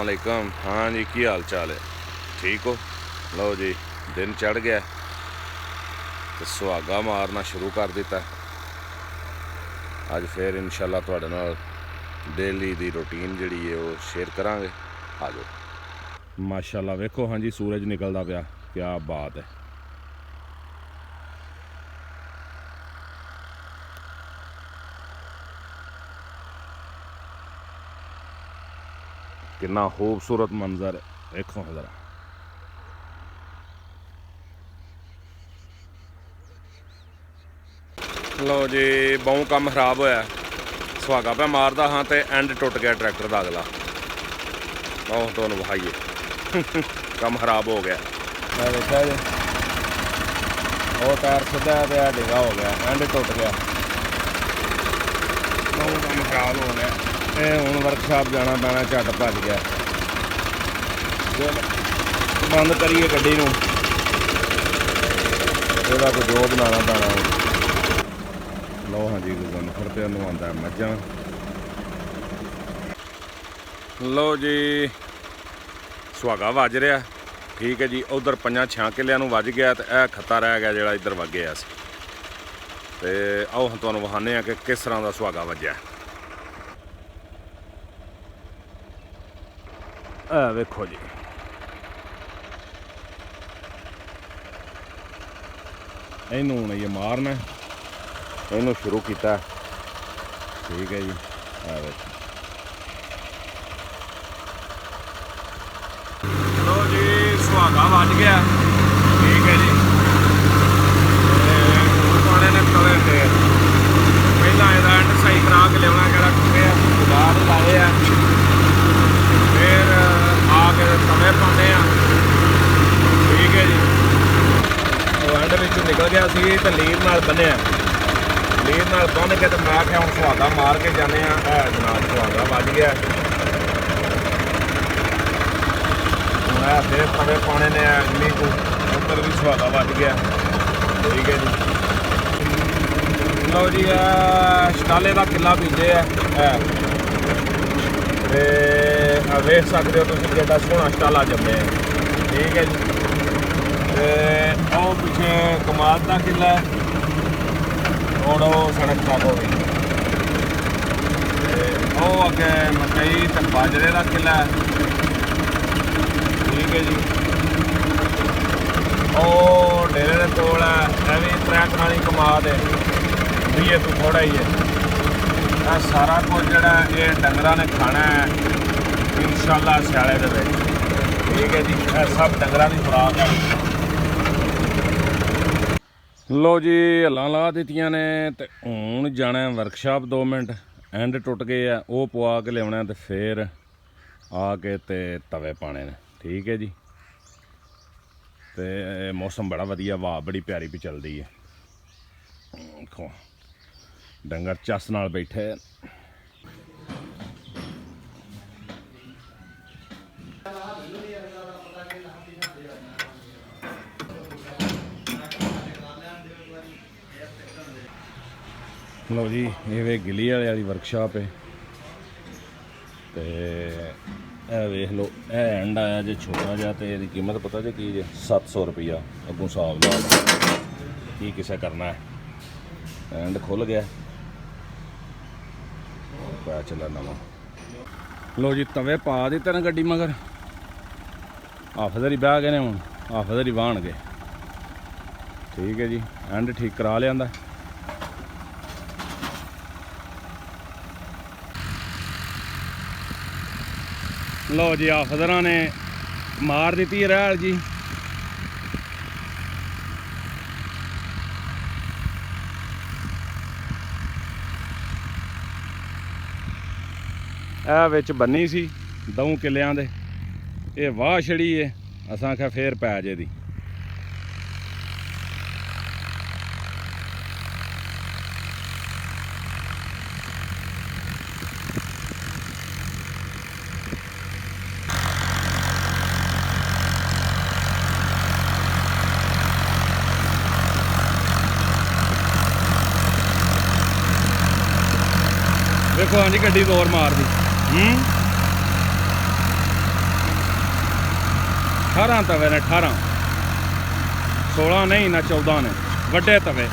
वालेकुम। हाँ जी, की हाल चाल है? ठीक हो? लो जी, दिन चढ़ गया तो सुहागा मारना शुरू कर दिता। अज फिर इंशाल्लाह तुहाडे नाल डेली दी रूटीन जिहड़ी है वो शेयर करांगे। आ जाओ। माशाल्लाह वेखो, हाँ जी सूरज निकलदा पिया, क्या बात है। कितना खूबसूरत मंजर है, देखो जरा। लो जी, बहु काम खराब होया। सुहागा पे मारदा हाँ तो एंड टुट गया ट्रैक्टर का अगला। आओ तुहानूं विखाईए काम खराब हो गया। देखा जी, वो टायर सीधा है, डिगा हो गया, एंड टुट गया, बहुत काम खराब हो गया। हुण वर्कशॉप जाना पैना, झट भज गया। बंद करिए गड्डी नूं, ਇਹਦਾ ਕੋਈ ਜੋ बनाना पैना। लो हाँ जी, गुरगुन पे नवांदा मझां। लो जी, सुहागा वज रहा, ठीक है जी। उधर 5-6 किलियां नूं वज गया तो यह खत्ता रह गया जिहड़ा इधर वग गया सी। ते आओ हम तुहानूं विखाने आ कि किस तरह का सुहागा वज्या। वेखो जी, इनू हुण ये मारना, इनू शुरू किया, ठीक है जी। लो जी, सुहागा वज गया, ठीक है जी। पाने ने तवे ते पहला ਇਹਦਾ एंड सही करा के लिया, जरा टुटे गुजार लाए आ, फिर आके तवे पाने आ, ठीक है जी। एंड विचों निकल गया सी तो लीर नाल बन्निया, लीर नाल बन के तो मैं आख्या हुण सुहागा मार के जाने आ। जनाब सुहागा वज गया, मैं फिर तवे पाने ने अगली को, उधर भी सुहागा वज गया, ठीक है जी। लो जी, शटाले का किला बीजे है, वेख सकते हो तुम कि सोहना शटाला जमे, ठीक है जी। पिछे कमाद का किला है और सड़क तक हो गई। अगे मकई तो बाजरे का किला है, ठीक है जी। डेरे के कोल है, यह भी 3 कनाली कमाद है, भी तो थोड़ा ही है। यह सारा कुछ जोड़ा ये डंगरां ने खाना है इंशाल्लाह स्याले दे विच, ठीक है जी। यह सब डंगरां की खुराक है। लो जी, हलां ला दित्तियां ने ते हुण जाना वर्कशॉप। 2 मिनट एंड टुट गए आ, वो पवा के लिया तो फिर आके ते तवे पाने ने, ठीक है जी। ते मौसम बड़ा वधिया, हवा बड़ी प्यारी भी चलती है। देखो डंगर चस नाल बैठे। लो जी, ये गिली वाली वर्कशॉप है, तो वेख लो, यह एंड आया जो छोटा जहा, तो यदी कीमत पता जी की जे 700 रुपया। अगों हिसाब ला की किसे करना है। एंड खुल गया, पा चला नवा। लो जी, तवे पा दिते ना गड्डी मगर, हाफदरी बह गए ने, हूँ हाफदरी वाहन गए, ठीक है जी। एंड ठीक करा लिया। लो जी, हाफदर ने मार दी रहल जी। विच बन्नी सी 2 किलियां दे, ये वाह छड़ी है, असां आख्या फिर पै जे दी। देखो हाँ जी, गड्डी जोर मार दी। 18 तवे ने, 18 16 नहीं ना 14 ने, वड्डे तवे।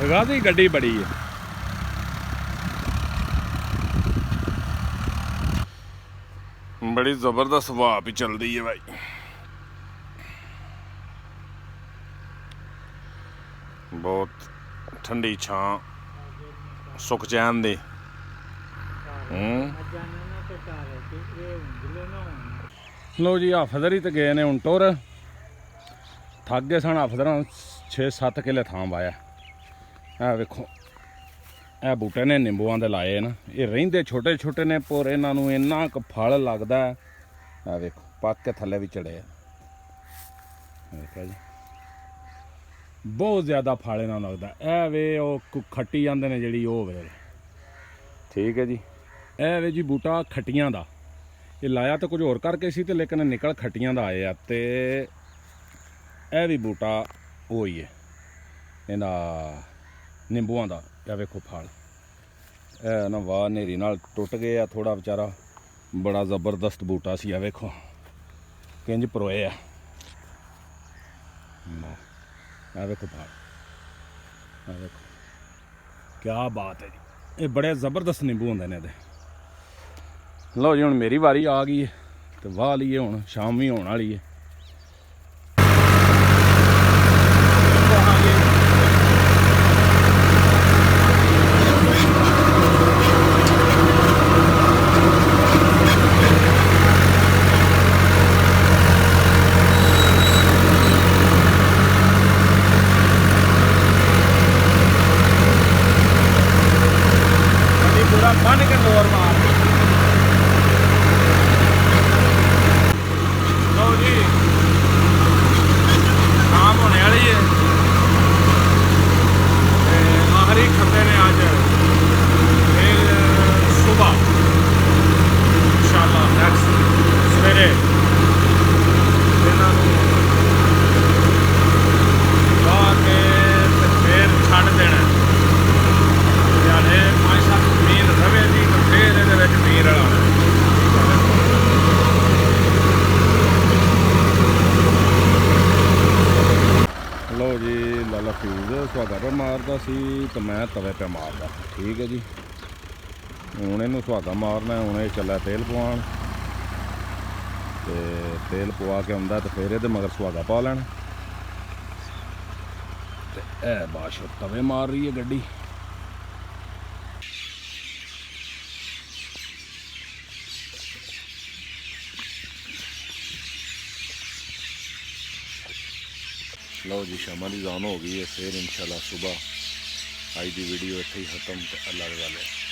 गादी गड्डी बड़ी है। बड़ी जबरदस्त हवा भी चलती है भाई। बहुत ठंडी छां सुख चैन दी। लो जी हाफदर ही तो गए ने हुण टुर, थक गए सन हाफदर। 6-7 किले थां वाया। ए वेखो ए बूटे ने निंबुआं दे लाए ना, ये रहिंदे छोटे छोटे ने पर इन्हां नूं इन्ना क फल लगदा है। ए वेखो पक के थल्ले भी चढ़े। देखा जी बहुत ज़्यादा फल इन्हां नूं लगदा। ए वे ओ खट्टी आंदे ने जिहड़ी ओ वे, ठीक है जी। ए वे जी बूटा खट्टियां दा, ये लाया तो कुछ होर करके सी ते लेकिन निकल खट्टियां दा आए आ। ते ए भी बूटा वो ही है इन्हां निंबुआं दा। या वेखो फल ए ना वाह नेरी नाल टुट गया थोड़ा बेचारा, बड़ा जबरदस्त बूटा सी। आ वेखो किंज परोए आ। आ वेखो फल, आ वेखो क्या बात है जी। ये बड़े जबरदस्त नींबू होंदे ने। लो जी हुण मेरी वारी आ गई है तो वाह लीए। हुण शाम भी होने वाली है। पूरा बन के दौर मार। लो जी शाम होने वाली है। आखिरी खत्ते ने अज, फिर सुबह इंशाअल्लाह नैक्सट सवेरे ला के फिर छड्ड देना। यानी 5-7 मील रवे जी तो फिर ये मीर वाला। लो जी लाला फ्यूज सुहागा पर मारदा सी तो मैं तवे पे मारदा, ठीक है जी। हुण इनू सुहागा मारना, हुण ये चला तेल पवान ते तेल पवा के आंदा तो फिर ये मगर सुहागा पा लैना। ते ए बादशाह तवे मार रही है गड्डी। लो जी शाम की जान हो गई है। फिर इंशाल्लाह सुबह आज की वीडियो इत्थे ही खत्म। तो अल्लाह के वाले।